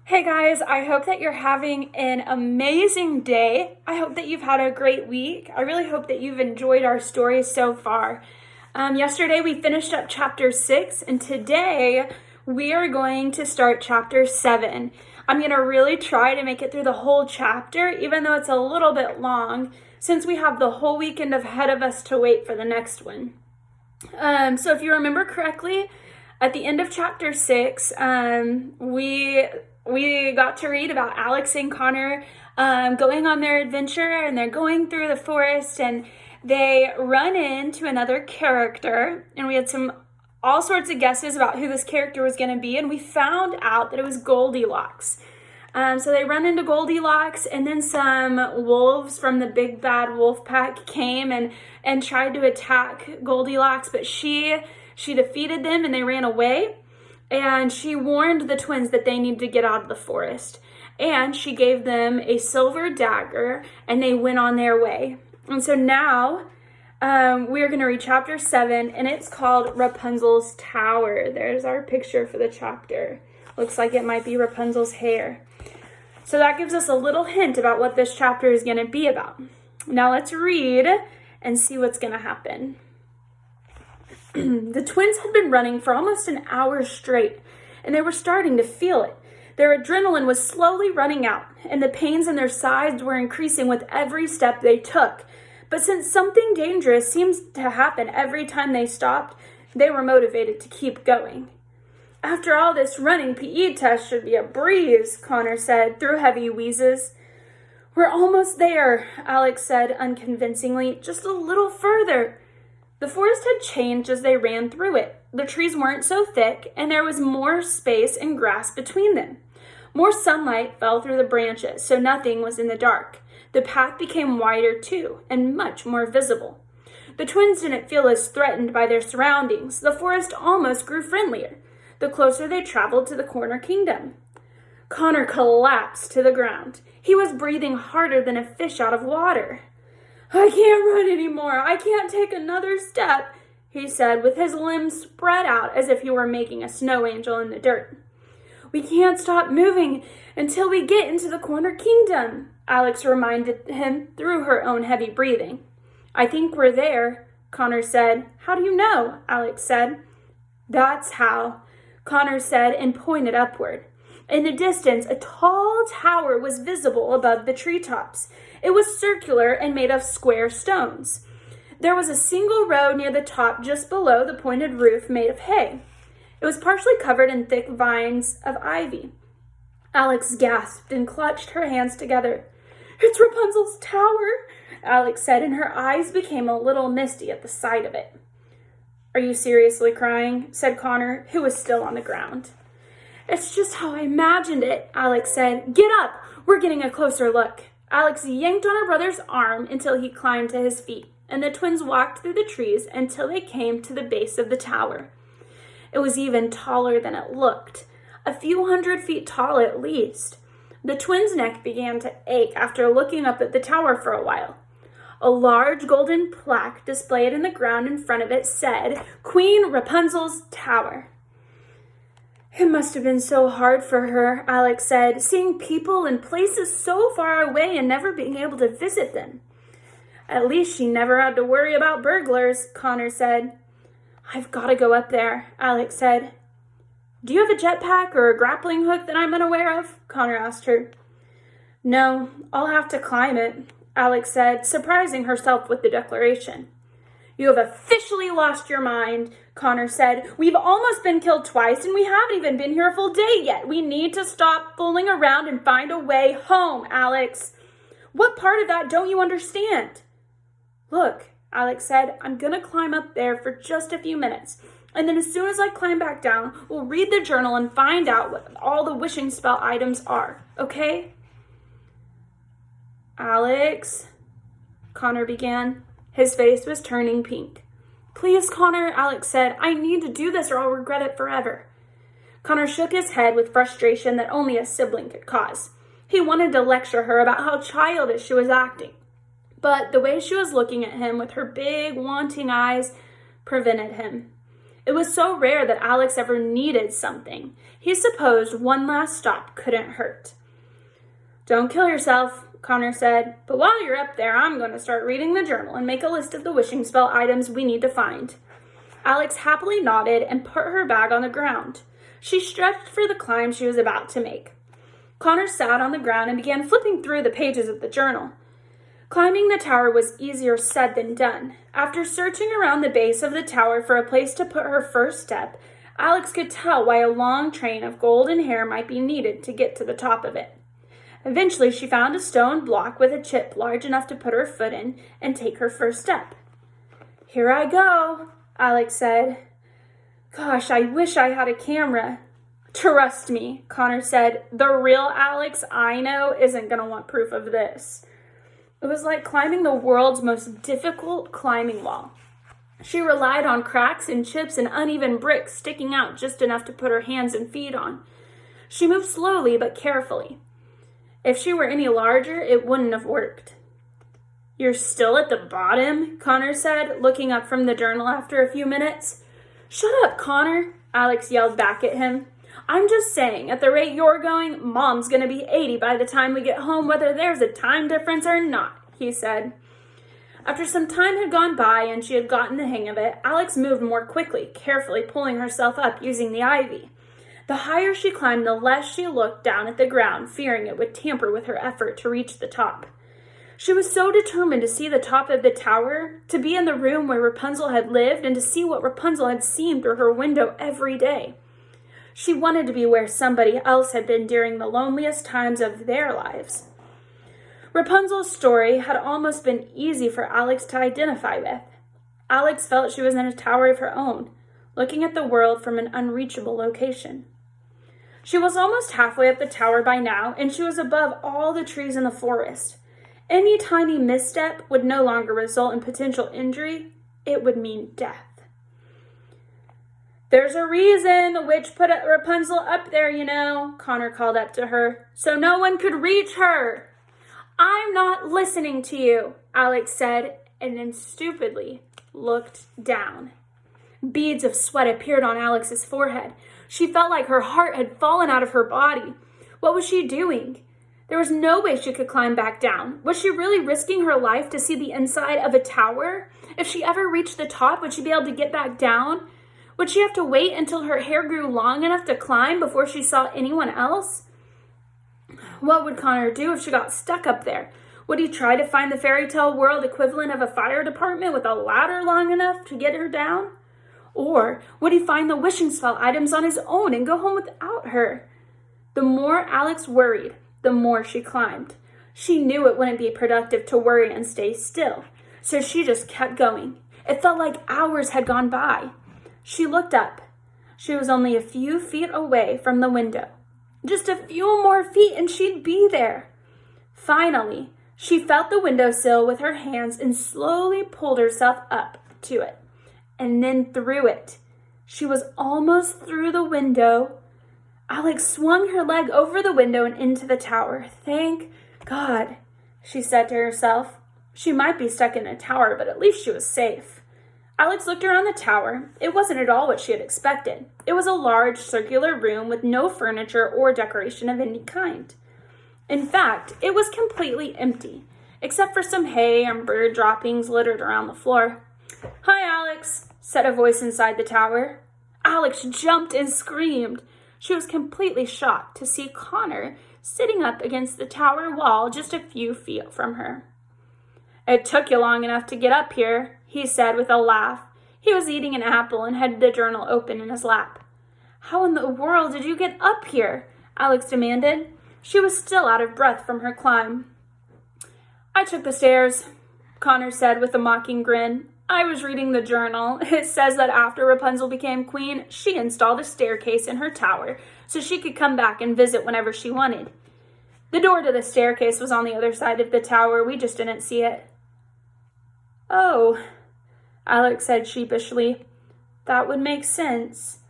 Hey guys, I hope that you're having an amazing day. I hope that you've had a great week. I really hope that you've enjoyed our stories so far. Yesterday we finished up chapter 6, and today we are going to start chapter 7. I'm going to really try to make it through the whole chapter, even though it's a little bit long, since we have the whole weekend ahead of us to wait for the next one. So if you remember correctly, at the end of chapter 6, we got to read about Alex and Connor going on their adventure, and they're going through the forest, and they run into another character, and we had all sorts of guesses about who this character was going to be, and we found out that it was Goldilocks. So they run into Goldilocks, and then some wolves from the big bad wolf pack came and tried to attack Goldilocks, but she defeated them and they ran away. And she warned the twins that they need to get out of the forest. And she gave them a silver dagger, and they went on their way. And so now we're going to read chapter 7, and it's called Rapunzel's Tower. There's our picture for the chapter. Looks like it might be Rapunzel's hair. So that gives us a little hint about what this chapter is going to be about. Now let's read and see what's going to happen. The twins had been running for almost an hour straight, and they were starting to feel it. Their adrenaline was slowly running out, and the pains in their sides were increasing with every step they took. But since something dangerous seemed to happen every time they stopped, they were motivated to keep going. After all this running, PE test should be a breeze, Connor said through heavy wheezes. We're almost there, Alex said unconvincingly. Just a little further. The forest had changed as they ran through it. The trees weren't so thick, and there was more space and grass between them. More sunlight fell through the branches, so nothing was in the dark. The path became wider, too, and much more visible. The twins didn't feel as threatened by their surroundings. The forest almost grew friendlier, the closer they traveled to the corner kingdom. Connor collapsed to the ground. He was breathing harder than a fish out of water. I can't run anymore. I can't take another step, he said, with his limbs spread out as if he were making a snow angel in the dirt. We can't stop moving until we get into the corner kingdom, Alex reminded him through her own heavy breathing. I think we're there, Connor said. How do you know? Alex said. That's how, Connor said and pointed upward. In the distance, a tall tower was visible above the treetops. It was circular and made of square stones. There was a single row near the top just below the pointed roof made of hay. It was partially covered in thick vines of ivy. Alex gasped and clutched her hands together. It's Rapunzel's tower, Alex said, and her eyes became a little misty at the sight of it. Are you seriously crying? Said Connor, who was still on the ground. It's just how I imagined it, Alex said. Get up! We're getting a closer look. Alex yanked on her brother's arm until he climbed to his feet, and the twins walked through the trees until they came to the base of the tower. It was even taller than it looked, a few 100 feet tall at least. The twins' neck began to ache after looking up at the tower for a while. A large golden plaque displayed in the ground in front of it said, Queen Rapunzel's Tower. It must have been so hard for her, Alex said, seeing people and places so far away and never being able to visit them. At least she never had to worry about burglars, Connor said. I've got to go up there, Alex said. Do you have a jetpack or a grappling hook that I'm unaware of? Connor asked her. No, I'll have to climb it, Alex said, surprising herself with the declaration. You have officially lost your mind, Connor said. We've almost been killed twice, and we haven't even been here a full day yet. We need to stop fooling around and find a way home, Alex. What part of that don't you understand? Look, Alex said, I'm going to climb up there for just a few minutes. And then as soon as I climb back down, we'll read the journal and find out what all the wishing spell items are, okay? Alex, Connor began. His face was turning pink. Please, Connor, Alex said, I need to do this or I'll regret it forever. Connor shook his head with frustration that only a sibling could cause. He wanted to lecture her about how childish she was acting, but the way she was looking at him with her big, wanting eyes prevented him. It was so rare that Alex ever needed something. He supposed one last stop couldn't hurt. "Don't kill yourself," Connor said, "but while you're up there, I'm going to start reading the journal and make a list of the wishing spell items we need to find." Alex happily nodded and put her bag on the ground. She stretched for the climb she was about to make. Connor sat on the ground and began flipping through the pages of the journal. Climbing the tower was easier said than done. After searching around the base of the tower for a place to put her first step, Alex could tell why a long train of golden hair might be needed to get to the top of it. Eventually, she found a stone block with a chip large enough to put her foot in and take her first step. "Here I go," Alex said. "Gosh, I wish I had a camera." "Trust me," Connor said. "The real Alex I know isn't going to want proof of this." It was like climbing the world's most difficult climbing wall. She relied on cracks and chips and uneven bricks sticking out just enough to put her hands and feet on. She moved slowly but carefully. If she were any larger, it wouldn't have worked. "You're still at the bottom?" Connor said, looking up from the journal after a few minutes. "Shut up, Connor," Alex yelled back at him. "I'm just saying, at the rate you're going, Mom's going to be 80 by the time we get home, whether there's a time difference or not," he said. After some time had gone by and she had gotten the hang of it, Alex moved more quickly, carefully pulling herself up using the ivy. The higher she climbed, the less she looked down at the ground, fearing it would tamper with her effort to reach the top. She was so determined to see the top of the tower, to be in the room where Rapunzel had lived, and to see what Rapunzel had seen through her window every day. She wanted to be where somebody else had been during the loneliest times of their lives. Rapunzel's story had almost been easy for Alex to identify with. Alex felt she was in a tower of her own, looking at the world from an unreachable location. She was almost halfway up the tower by now, and she was above all the trees in the forest. Any tiny misstep would no longer result in potential injury. It would mean death. "There's a reason the witch put Rapunzel up there, you know," Connor called up to her, "so no one could reach her." "I'm not listening to you," Alex said, and then stupidly looked down. Beads of sweat appeared on Alex's forehead. She felt like her heart had fallen out of her body. What was she doing? There was no way she could climb back down. Was she really risking her life to see the inside of a tower? If she ever reached the top, would she be able to get back down? Would she have to wait until her hair grew long enough to climb before she saw anyone else? What would Connor do if she got stuck up there? Would he try to find the fairy tale world equivalent of a fire department with a ladder long enough to get her down? Or would he find the wishing spell items on his own and go home without her? The more Alex worried, the more she climbed. She knew it wouldn't be productive to worry and stay still, so she just kept going. It felt like hours had gone by. She looked up. She was only a few feet away from the window. Just a few more feet and she'd be there. Finally, she felt the windowsill with her hands and slowly pulled herself up to it, and then through it. She was almost through the window. Alex swung her leg over the window and into the tower. "Thank God," she said to herself. She might be stuck in a tower, but at least she was safe. Alex looked around the tower. It wasn't at all what she had expected. It was a large circular room with no furniture or decoration of any kind. In fact, it was completely empty, except for some hay and bird droppings littered around the floor. "Hi, Alex," said a voice inside the tower. Alex jumped and screamed. She was completely shocked to see Connor sitting up against the tower wall just a few feet from her. "It took you long enough to get up here," he said with a laugh. He was eating an apple and had the journal open in his lap. "How in the world did you get up here?" Alex demanded. She was still out of breath from her climb. "I took the stairs," Connor said with a mocking grin. "I was reading the journal. It says that after Rapunzel became queen, she installed a staircase in her tower so she could come back and visit whenever she wanted. The door to the staircase was on the other side of the tower. We just didn't see it." "Oh," Alex said sheepishly. "That would make sense.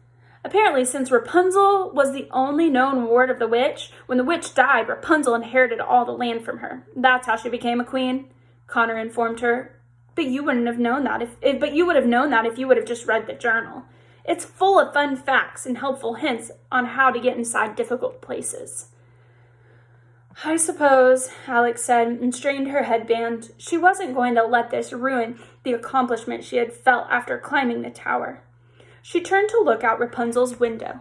Apparently, since Rapunzel was the only known ward of the witch, when the witch died, Rapunzel inherited all the land from her. That's how she became a queen," Connor informed her. But you would have known that if you would have just read the journal. It's full of fun facts and helpful hints on how to get inside difficult places. I suppose, Alex said, and straightened her headband. She wasn't going to let this ruin the accomplishment she had felt after climbing the tower. She turned to look out Rapunzel's window.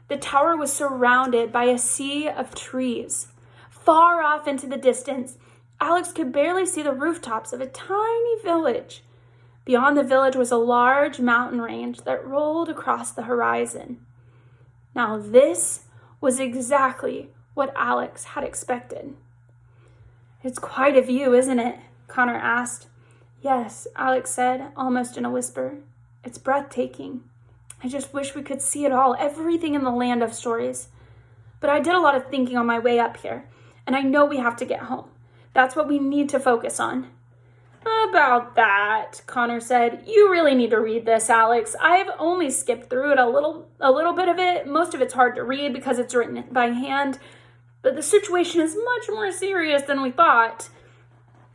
The tower was surrounded by a sea of trees. Far off into the distance, Alex could barely see the rooftops of a tiny village. Beyond the village was a large mountain range that rolled across the horizon. Now this was exactly what Alex had expected. "It's quite a view, isn't it?" Connor asked. "Yes," Alex said, almost in a whisper. "It's breathtaking. I just wish we could see it all, everything in the land of stories. But I did a lot of thinking on my way up here, and I know we have to get home. That's what we need to focus on." "About that," Connor said, "you really need to read this, Alex. I've only skipped through it a little bit of it. Most of it's hard to read because it's written by hand, but the situation is much more serious than we thought."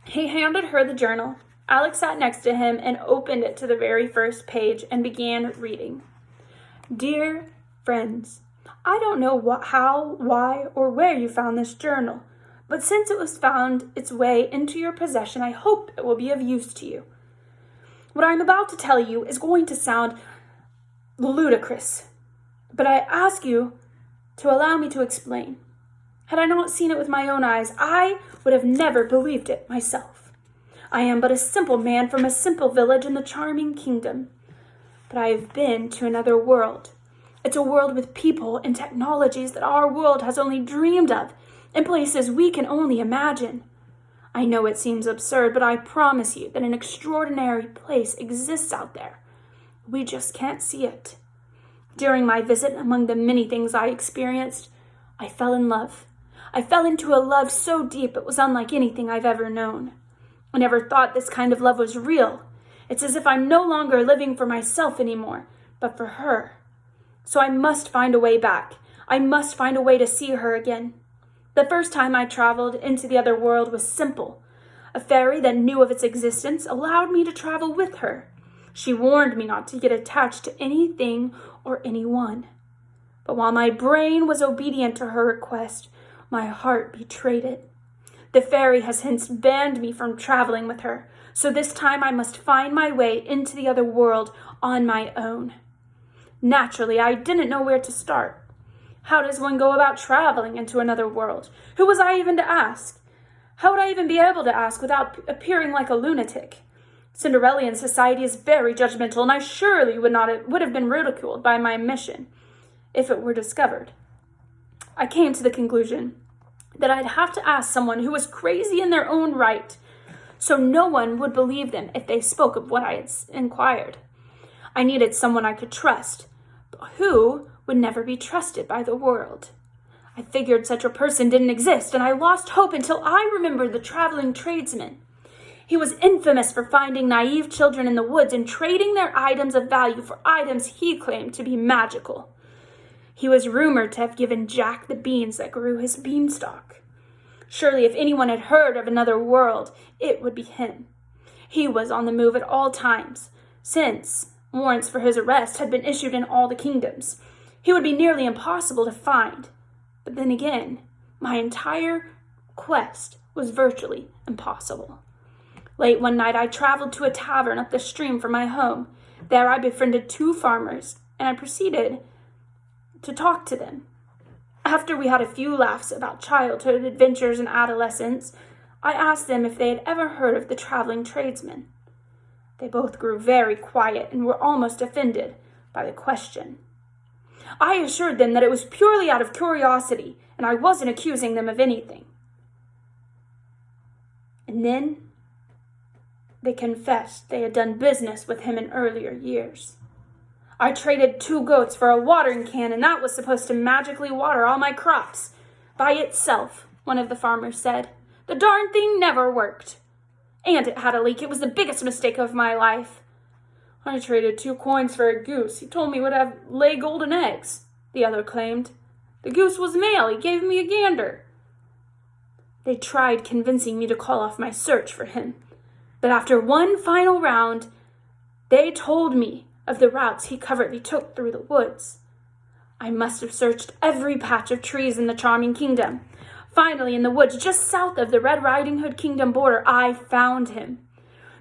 He handed her the journal. Alex sat next to him and opened it to the very first page and began reading. "Dear friends, I don't know how, why, or where you found this journal, but since it was found its way into your possession, I hope it will be of use to you. What I'm about to tell you is going to sound ludicrous, but I ask you to allow me to explain. Had I not seen it with my own eyes, I would have never believed it myself. I am but a simple man from a simple village in the charming kingdom, but I have been to another world. It's a world with people and technologies that our world has only dreamed of, in places we can only imagine. I know it seems absurd, but I promise you that an extraordinary place exists out there. We just can't see it. During my visit, among the many things I experienced, I fell in love. I fell into a love so deep it was unlike anything I've ever known. I never thought this kind of love was real. It's as if I'm no longer living for myself anymore, but for her. So I must find a way back. I must find a way to see her again. The first time I traveled into the other world was simple. A fairy that knew of its existence allowed me to travel with her. She warned me not to get attached to anything or anyone. But while my brain was obedient to her request, my heart betrayed it. The fairy has hence banned me from traveling with her, so this time I must find my way into the other world on my own. Naturally, I didn't know where to start. How does one go about traveling into another world? Who was I even to ask? How would I even be able to ask without appearing like a lunatic? Cinderella's society is very judgmental, and I surely would have been ridiculed by my mission if it were discovered. I came to the conclusion that I'd have to ask someone who was crazy in their own right, so no one would believe them if they spoke of what I had inquired. I needed someone I could trust, but who would never be trusted by the world. I figured such a person didn't exist, and I lost hope until I remembered the traveling tradesman. He was infamous for finding naive children in the woods and trading their items of value for items he claimed to be magical. He was rumored to have given Jack the beans that grew his beanstalk. Surely if anyone had heard of another world, it would be him. He was on the move at all times, since warrants for his arrest had been issued in all the kingdoms. He would be nearly impossible to find. But then again, my entire quest was virtually impossible. Late one night, I traveled to a tavern up the stream from my home. There I befriended two farmers, and I proceeded to talk to them. After we had a few laughs about childhood adventures and adolescence, I asked them if they had ever heard of the traveling tradesman. They both grew very quiet and were almost offended by the question. I assured them that it was purely out of curiosity, and I wasn't accusing them of anything. And then they confessed they had done business with him in earlier years. I traded 2 goats for a watering can, and that was supposed to magically water all my crops. By itself, one of the farmers said. The darn thing never worked. And it had a leak. It was the biggest mistake of my life. I traded 2 coins for a goose. He told me it would lay golden eggs, the other claimed. The goose was male. He gave me a gander. They tried convincing me to call off my search for him. But after one final round, they told me of the routes he covertly took through the woods. I must have searched every patch of trees in the charming kingdom. Finally, in the woods just south of the Red Riding Hood kingdom border, I found him.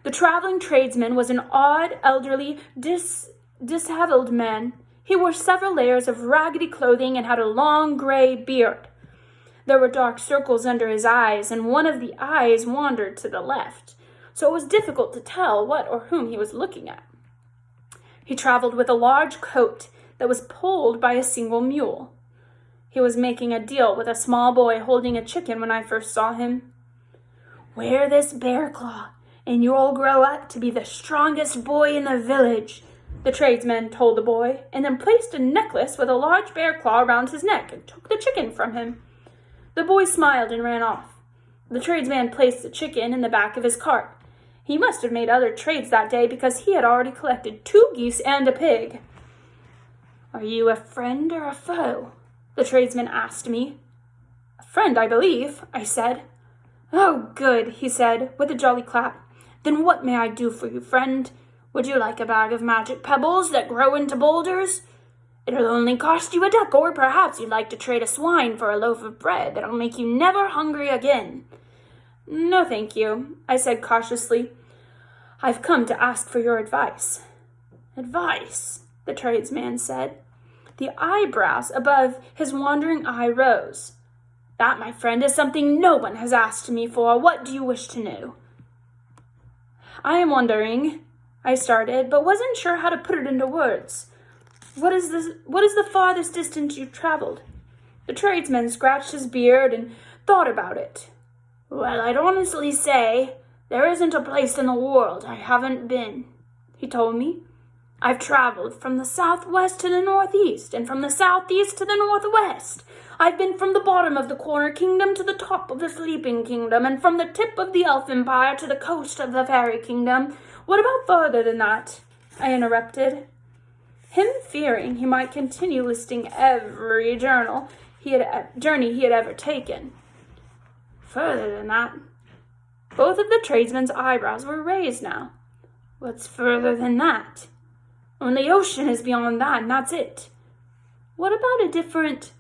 The traveling tradesman was an odd, elderly, disheveled man. He wore several layers of raggedy clothing and had a long gray beard. There were dark circles under his eyes, and one of the eyes wandered to the left, so it was difficult to tell what or whom he was looking at. He traveled with a large coat that was pulled by a single mule. He was making a deal with a small boy holding a chicken when I first saw him. "Wear this bear claw, and you'll grow up to be the strongest boy in the village," the tradesman told the boy, and then placed a necklace with a large bear claw around his neck and took the chicken from him. The boy smiled and ran off. The tradesman placed the chicken in the back of his cart. He must have made other trades that day because he had already collected 2 geese and a pig. "Are you a friend or a foe?" the tradesman asked me. "A friend, I believe," I said. "Oh, good," he said, with a jolly clap. "Then what may I do for you, friend? Would you like a bag of magic pebbles that grow into boulders? It'll only cost you a duck, or perhaps you'd like to trade a swine for a loaf of bread that'll make you never hungry again." "No, thank you," I said cautiously. "I've come to ask for your advice." "Advice?" the tradesman said. The eyebrows above his wandering eye rose. "That, my friend, is something no one has asked me for. What do you wish to know?" "I am wondering," I started, but wasn't sure how to put it into words. What is the farthest distance you've traveled?" The tradesman scratched his beard and thought about it. "Well, I'd honestly say there isn't a place in the world I haven't been," he told me. "I've traveled from the southwest to the northeast, and from the southeast to the northwest. I've been from the bottom of the Corner Kingdom to the top of the Sleeping Kingdom, and from the tip of the Elf Empire to the coast of the Fairy Kingdom. What about further than that?" I interrupted. Him fearing he might continue listing every journey he had ever taken. "Further than that?" Both of the tradesmen's eyebrows were raised now. "What's further than that?" "Only ocean is beyond that, and that's it." "What about a different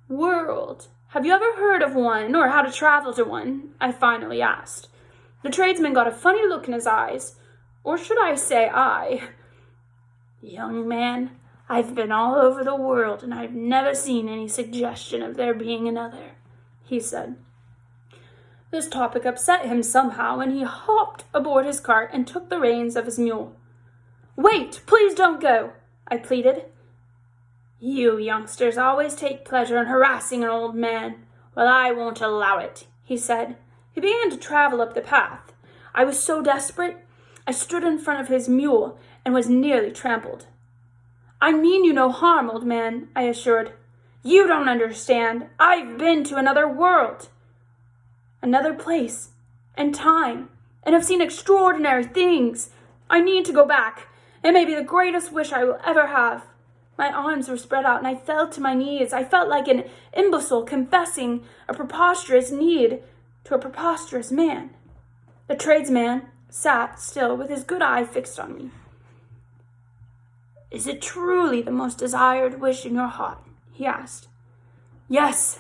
world? Have you ever heard of one, or how to travel to one?" I finally asked. The tradesman got a funny look in his eyes, or should I say eye. "Young man, I've been all over the world, and I've never seen any suggestion of there being another," he said. This topic upset him somehow, and he hopped aboard his cart and took the reins of his mule. "Wait, please don't go," I pleaded. "You youngsters always take pleasure in harassing an old man. Well, I won't allow it," he said. He began to travel up the path. I was so desperate, I stood in front of his mule and was nearly trampled. "I mean you no harm, old man," I assured. "You don't understand. I've been to another world, another place and time, and have seen extraordinary things. I need to go back. It may be the greatest wish I will ever have." My arms were spread out, and I fell to my knees. I felt like an imbecile confessing a preposterous need to a preposterous man. The tradesman sat still with his good eye fixed on me. "Is it truly the most desired wish in your heart?" he asked. "Yes,"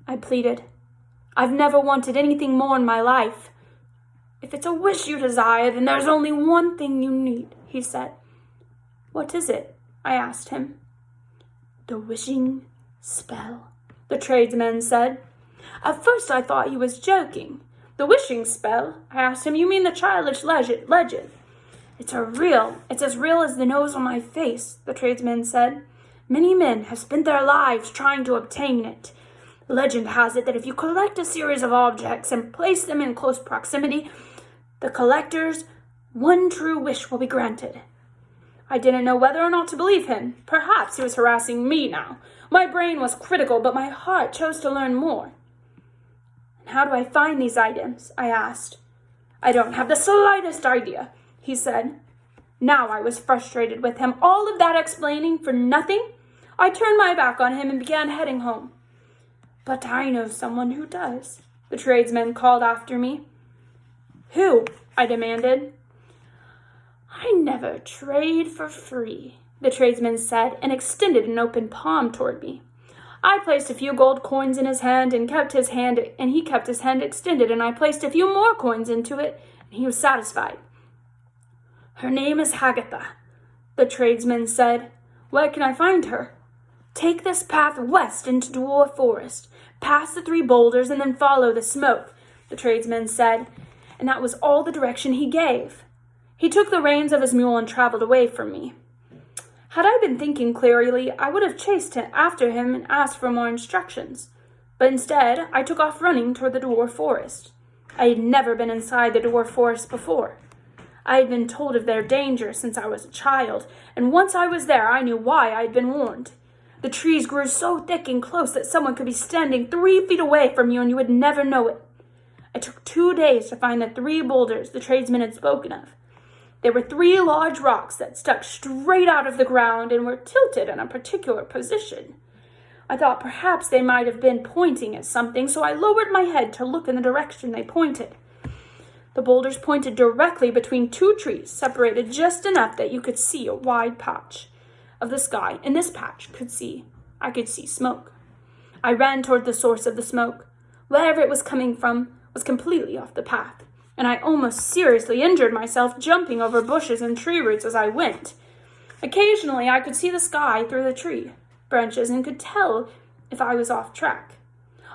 I pleaded. "I've never wanted anything more in my life." "If it's a wish you desire, then there's only one thing you need," he said. "What is it?" I asked him. "The wishing spell," the tradesman said. At first I thought he was joking. "The wishing spell?" I asked him. "You mean the childish legend?" It's as real as the nose on my face," the tradesman said. "Many men have spent their lives trying to obtain it. Legend has it that if you collect a series of objects and place them in close proximity, the collector's one true wish will be granted." I didn't know whether or not to believe him. Perhaps he was harassing me now. My brain was critical, but my heart chose to learn more. "And how do I find these items?" I asked. "I don't have the slightest idea," he said. Now I was frustrated with him. All of that explaining for nothing? I turned my back on him and began heading home. "But I know someone who does," the tradesman called after me. "Who?" I demanded. I never trade for free, the tradesman said, and extended an open palm toward me. I placed a few gold coins in his hand and he kept his hand extended, and I placed a few more coins into it, and he was satisfied. Her name is Hagatha, the tradesman said. Where can I find her? Take this path west into Dwarf Forest, past the 3 boulders, and then follow the smoke, the tradesman said, and that was all the direction he gave. He took the reins of his mule and traveled away from me. Had I been thinking clearly, I would have chased after him and asked for more instructions. But instead, I took off running toward the Dwarf Forest. I had never been inside the Dwarf Forest before. I had been told of their danger since I was a child, and once I was there, I knew why I had been warned. The trees grew so thick and close that someone could be standing 3 feet away from you and you would never know it. It took 2 days to find the 3 boulders the tradesman had spoken of. There were 3 large rocks that stuck straight out of the ground and were tilted in a particular position. I thought perhaps they might have been pointing at something, so I lowered my head to look in the direction they pointed. The boulders pointed directly between 2 trees, separated just enough that you could see a wide patch of the sky. In this patch, I could see smoke. I ran toward the source of the smoke. Wherever it was coming from was completely off the path, and I almost seriously injured myself jumping over bushes and tree roots as I went. Occasionally, I could see the sky through the tree branches and could tell if I was off track.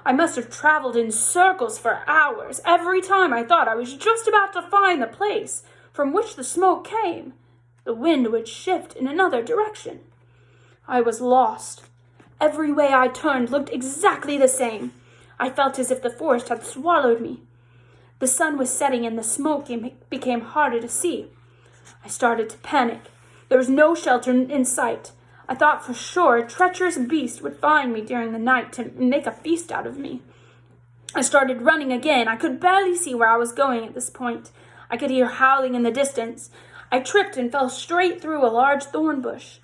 I must have traveled in circles for hours. Every time I thought I was just about to find the place from which the smoke came, the wind would shift in another direction. I was lost. Every way I turned looked exactly the same. I felt as if the forest had swallowed me. The sun was setting and the smoke became harder to see. I started to panic. There was no shelter in sight. I thought for sure a treacherous beast would find me during the night to make a feast out of me. I started running again. I could barely see where I was going at this point. I could hear howling in the distance. I tripped and fell straight through a large thorn bush.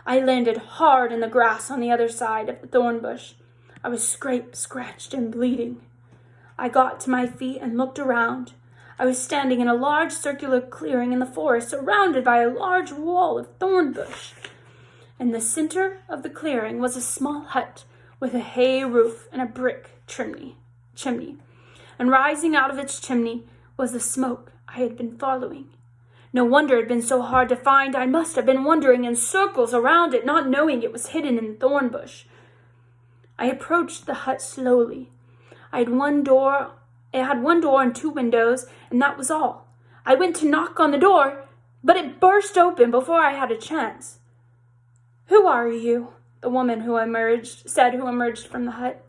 I landed hard in the grass on the other side of the thorn bush. I was scraped, scratched, and bleeding. I got to my feet and looked around. I was standing in a large circular clearing in the forest, surrounded by a large wall of thorn bush. In the center of the clearing was a small hut with a hay roof and a brick chimney. And rising out of its chimney was the smoke I had been following. No wonder it had been so hard to find. I must have been wandering in circles around it, not knowing it was hidden in the thorn bush. I approached the hut slowly. It had one door and 2 windows, and that was all. I went to knock on the door, but it burst open before I had a chance. "Who are you?" the woman who emerged from the hut.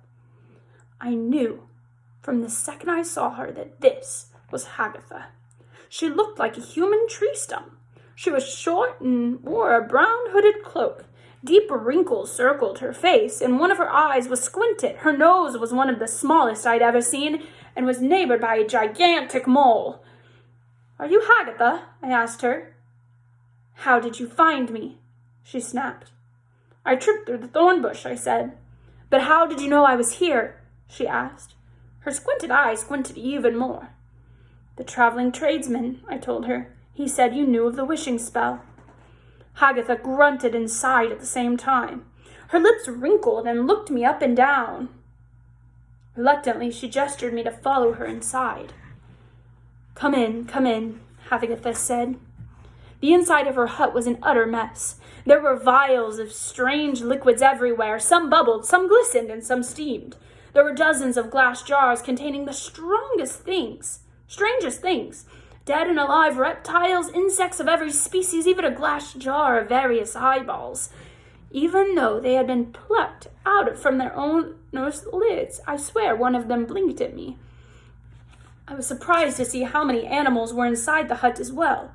I knew from the second I saw her that this was Hagatha. She looked like a human tree stump. She was short and wore a brown hooded cloak. Deep wrinkles circled her face, and one of her eyes was squinted. Her nose was one of the smallest I'd ever seen, and was neighbored by a gigantic mole. "Are you Hagatha?" I asked her. "How did you find me?" she snapped. "I tripped through the thorn bush," I said. "But how did you know I was here?" she asked. Her squinted eyes squinted even more. "The traveling tradesman," I told her. "He said you knew of the wishing spell." Hagatha grunted and sighed at the same time. Her lips wrinkled and looked me up and down. Reluctantly, she gestured me to follow her inside. Come in, Hagatha said. The inside of her hut was an utter mess. There were vials of strange liquids everywhere. Some bubbled, some glistened, and some steamed. There were dozens of glass jars containing the strangest things. Dead and alive reptiles, insects of every species, even a glass jar of various eyeballs. Even though they had been plucked out from their own lids, I swear one of them blinked at me. I was surprised to see how many animals were inside the hut as well.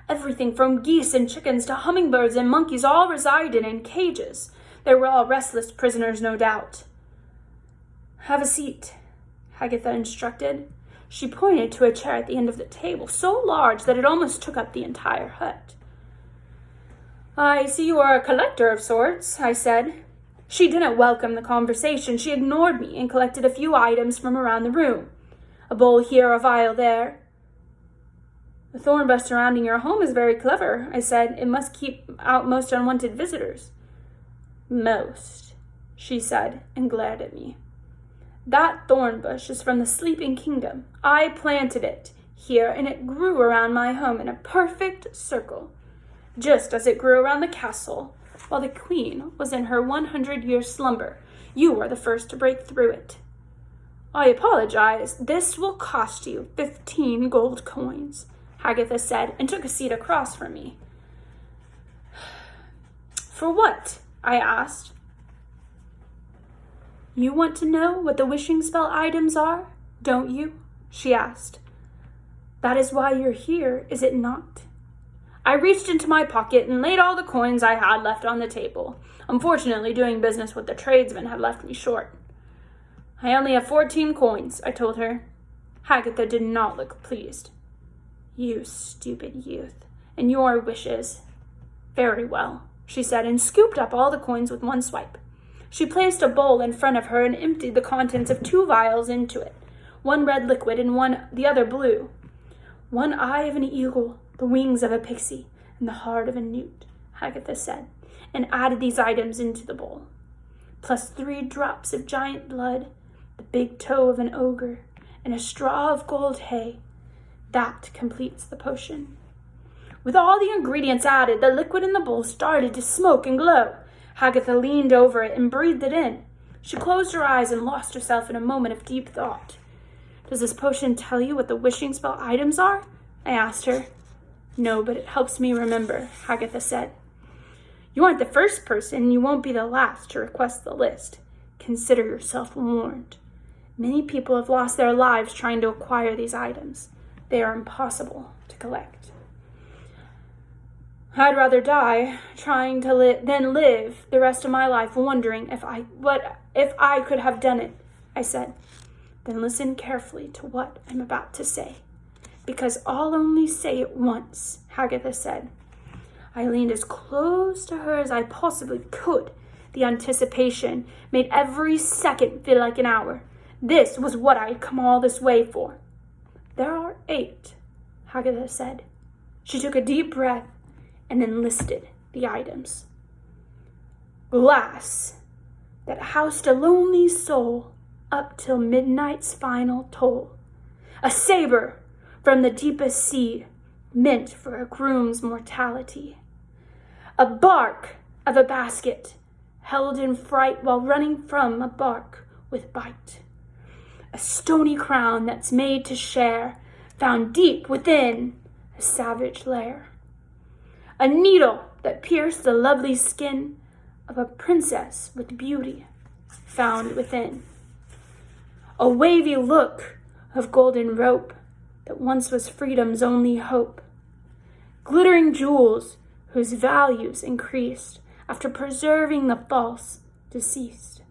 Everything from geese and chickens to hummingbirds and monkeys all resided in cages. They were all restless prisoners, no doubt. "Have a seat," Hagatha instructed. She pointed to a chair at the end of the table, so large that it almost took up the entire hut. "I see you are a collector of sorts," I said. She didn't welcome the conversation. She ignored me and collected a few items from around the room. A bowl here, a vial there. The thorn bush surrounding your home is very clever, I said. It must keep out most unwanted visitors. Most, she said, and glared at me. That thorn bush is from the sleeping kingdom. I planted it here, and it grew around my home in a perfect circle, just as it grew around the castle while the queen was in her 100-year slumber. You were the first to break through it. I apologize. This will cost you 15 gold coins, Hagatha said, and took a seat across from me. For what? I asked. You want to know what the wishing spell items are, don't you? She asked. That is why you're here, is it not? I reached into my pocket and laid all the coins I had left on the table. Unfortunately, doing business with the tradesmen had left me short. I only have 14 coins, I told her. Hagatha did not look pleased. You stupid youth, and your wishes. Very well, she said, and scooped up all the coins with one swipe. She placed a bowl in front of her and emptied the contents of 2 vials into it, one red liquid and the other blue. One eye of an eagle, the wings of a pixie, and the heart of a newt, Hagatha said, and added these items into the bowl, plus 3 drops of giant blood, the big toe of an ogre, and a straw of gold hay. That completes the potion. With all the ingredients added, the liquid in the bowl started to smoke and glow. Hagatha leaned over it and breathed it in. She closed her eyes and lost herself in a moment of deep thought. Does this potion tell you what the wishing spell items are? I asked her. No, but it helps me remember, Hagatha said. You aren't the first person, and you won't be the last to request the list. Consider yourself warned. Many people have lost their lives trying to acquire these items. They are impossible to collect. I'd rather die trying to than live the rest of my life wondering if I could have done it, I said. Then listen carefully to what I'm about to say, because I'll only say it once, Hagatha said. I leaned as close to her as I possibly could. The anticipation made every second feel like an hour. This was what I had come all this way for. There are 8, Hagatha said. She took a deep breath and then listed the items. Glass that housed a lonely soul up till midnight's final toll. A saber from the deepest sea, meant for a groom's mortality. A bark of a basket, held in fright while running from a bark with bite. A stony crown that's made to share, found deep within a savage lair. A needle that pierced the lovely skin of a princess with beauty found within. A wavy look of golden rope that once was freedom's only hope. Glittering jewels whose values increased after preserving the false deceased.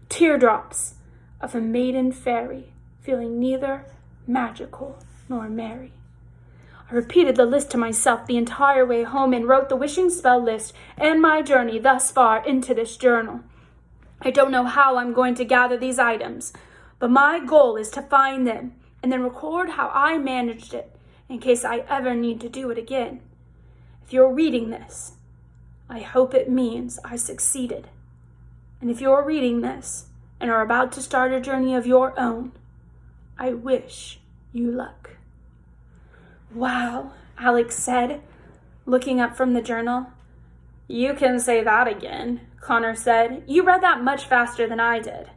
Teardrops of a maiden fairy feeling neither magical nor merry. I repeated the list to myself the entire way home and wrote the wishing spell list and my journey thus far into this journal. I don't know how I'm going to gather these items, but my goal is to find them and then record how I managed it in case I ever need to do it again. If you're reading this, I hope it means I succeeded. And if you're reading this and are about to start a journey of your own, I wish you luck. Wow, Alex said, looking up from the journal. You can say that again, Connor said. You read that much faster than I did.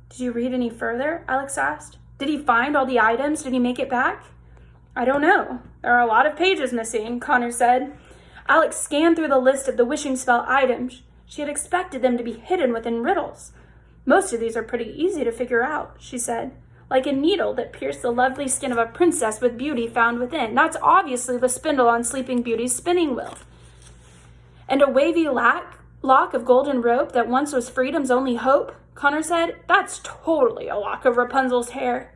Did you read any further? Alex asked. Did he find all the items? Did he make it back? I don't know. There are a lot of pages missing, Connor said. Alex scanned through the list of the wishing spell items. She had expected them to be hidden within riddles. Most of these are pretty easy to figure out, she said. Like a needle that pierced the lovely skin of a princess with beauty found within. That's obviously the spindle on Sleeping Beauty's spinning wheel. And a wavy lock of golden rope that once was freedom's only hope, Connor said. That's totally a lock of Rapunzel's hair.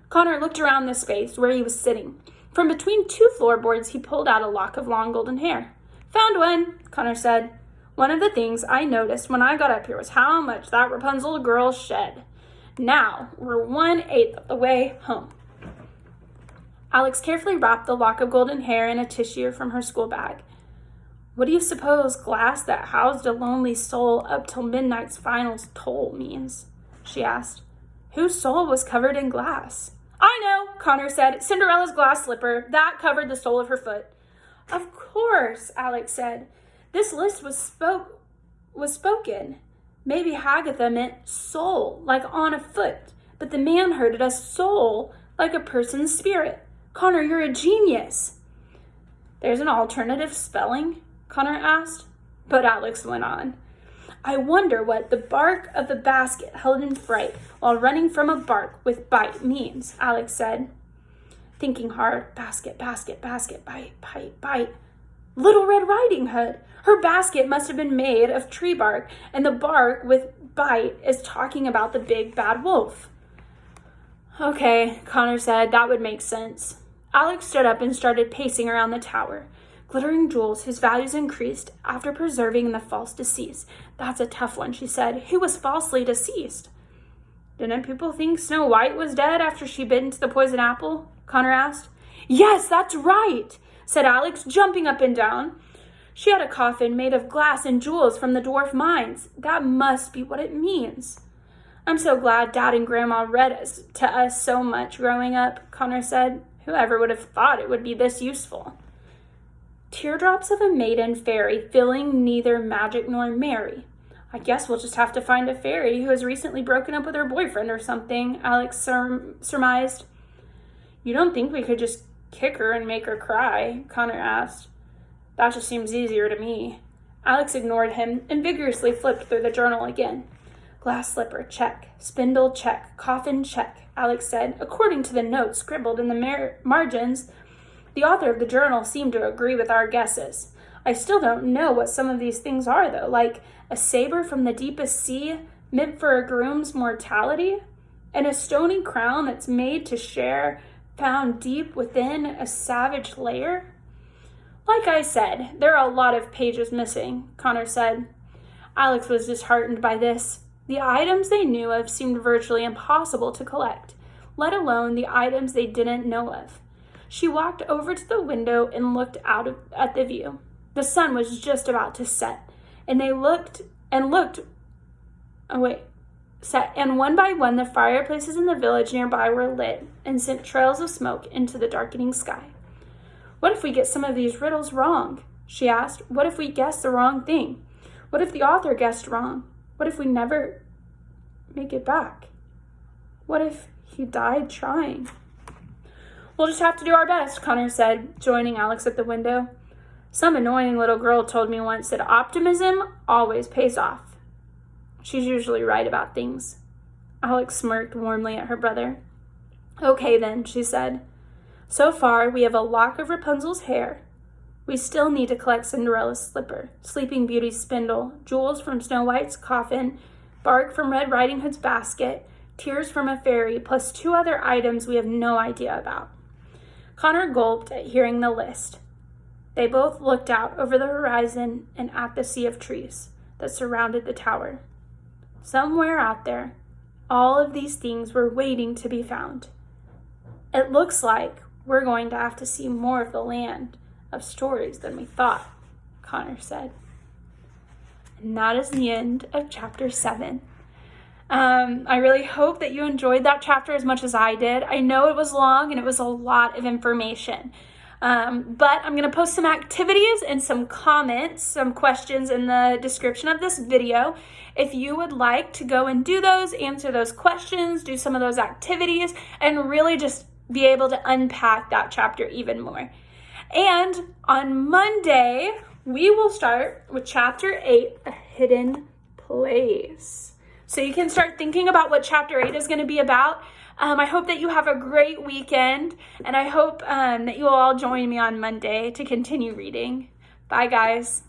Connor looked around the space where he was sitting. From between 2 floorboards, he pulled out a lock of long golden hair. Found one, Connor said. One of the things I noticed when I got up here was how much that Rapunzel girl shed. Now we're 1/8 of the way home. Alex carefully wrapped the lock of golden hair in a tissue from her school bag. What do you suppose glass that housed a lonely soul up till midnight's final toll means? She asked. Whose soul was covered in glass? I know, Connor said. Cinderella's glass slipper. That covered the sole of her foot. Of course, Alex said. This list was spoken. Maybe Hagatha meant soul, like on a foot, but the man heard it as soul, like a person's spirit. Connor, you're a genius. There's an alternative spelling? Connor asked. But Alex went on. I wonder what the bark of the basket held in fright while running from a bark with bite means, Alex said. Thinking hard, basket, basket, basket, bite, bite, bite. Little Red Riding Hood. Her basket must have been made of tree bark, and the bark with bite is talking about the big bad wolf. Okay, Connor said, that would make sense. Alex stood up and started pacing around the tower. Glittering jewels whose values increased after preserving the false deceased. That's a tough one, she said. Who was falsely deceased? Didn't people think Snow White was dead after she bit into the poison apple? Connor asked. Yes, that's right, said Alex, jumping up and down. She had a coffin made of glass and jewels from the dwarf mines. That must be what it means. I'm so glad Dad and Grandma read to us so much growing up, Connor said. Whoever would have thought it would be this useful? Teardrops of a maiden fairy feeling neither magic nor merry. I guess we'll just have to find a fairy who has recently broken up with her boyfriend or something, Alex surmised. You don't think we could just kick her and make her cry? Connor asked. That just seems easier to me. Alex ignored him and vigorously flipped through the journal again. Glass slipper, check. Spindle, check. Coffin, check, Alex said. According to the notes scribbled in the margins, the author of the journal seemed to agree with our guesses. I still don't know what some of these things are, though, like a saber from the deepest sea meant for a groom's mortality, and a stony crown that's made to share found deep within a savage lair. Like I said, there are a lot of pages missing, Connor said. Alex was disheartened by this. The items they knew of seemed virtually impossible to collect, let alone the items they didn't know of. She walked over to the window and looked out at the view. The sun was just about to set, and one by one the fireplaces in the village nearby were lit and sent trails of smoke into the darkening sky. What if we get some of these riddles wrong? She asked. What if we guess the wrong thing? What if the author guessed wrong? What if we never make it back? What if he died trying? We'll just have to do our best, Connor said, joining Alex at the window. Some annoying little girl told me once that optimism always pays off. She's usually right about things. Alex smirked warmly at her brother. Okay then, she said. So far, we have a lock of Rapunzel's hair. We still need to collect Cinderella's slipper, Sleeping Beauty's spindle, jewels from Snow White's coffin, bark from Red Riding Hood's basket, tears from a fairy, plus 2 other items we have no idea about. Connor gulped at hearing the list. They both looked out over the horizon and at the sea of trees that surrounded the tower. Somewhere out there, all of these things were waiting to be found. It looks like we're going to have to see more of the land of stories than we thought, Connor said. And that is the end of chapter 7. I really hope that you enjoyed that chapter as much as I did. I know it was long and it was a lot of information. But I'm going to post some activities and some comments, some questions in the description of this video. If you would like to go and do those, answer those questions, do some of those activities, and really just be able to unpack that chapter even more. And on Monday, we will start with chapter 8, A Hidden Place. So you can start thinking about what chapter 8 is going to be about. I hope that you have a great weekend, and I hope that you will all join me on Monday to continue reading. Bye, guys.